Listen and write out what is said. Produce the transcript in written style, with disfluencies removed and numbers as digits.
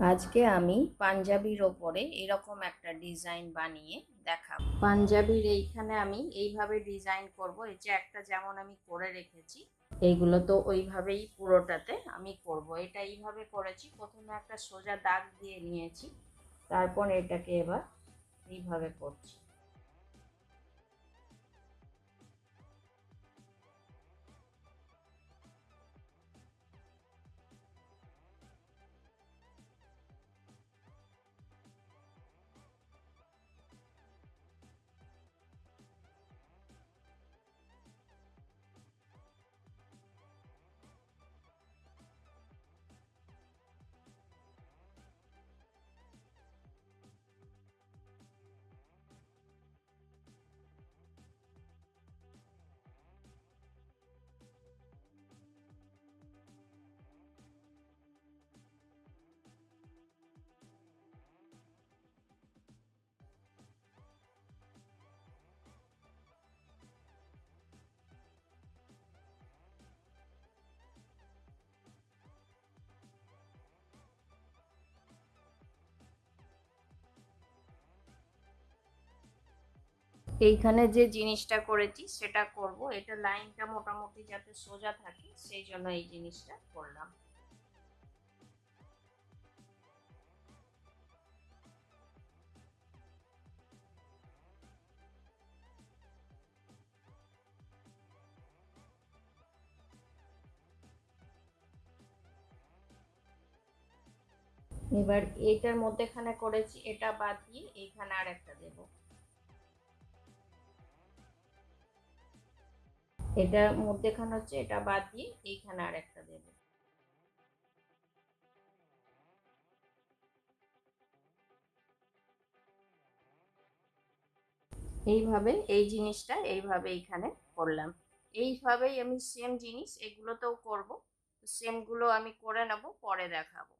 আজকে আমি পাঞ্জাবির ওপরে এরকম একটা ডিজাইন বানিয়ে দেখাবো। পাঞ্জাবির এইখানে আমি এইভাবে ডিজাইন করব। এই যে একটা যেমন আমি করে রেখেছি, এইগুলো তো ওইভাবেই পুরোটাতে আমি করব। এটা এইভাবে করেছি, প্রথমে একটা সোজা দাগ দিয়ে নিয়েছি, তারপর এটাকে এবার এইভাবে করছি। এইখানে যে জিনিসটা করেছি সেটা করব। এটা লাইনটা মোটামুটি যাতে সোজা থাকে সেই জন্য এই জিনিসটা করলাম। এবার এইটার মধ্যেখানে করেছি, এটা বাদ দিয়ে এইখানে আর একটা দেব। এটার মধ্যেখানে হচ্ছে, এটা বাদ দিয়ে এইখানে আর একটা দেব। এইভাবে এই জিনিসটা এইভাবে এইখানে করলাম। এইভাবেই আমি সেম জিনিস এগুলোতেও করব। সেম গুলো আমি করে নেব, পরে দেখাবো।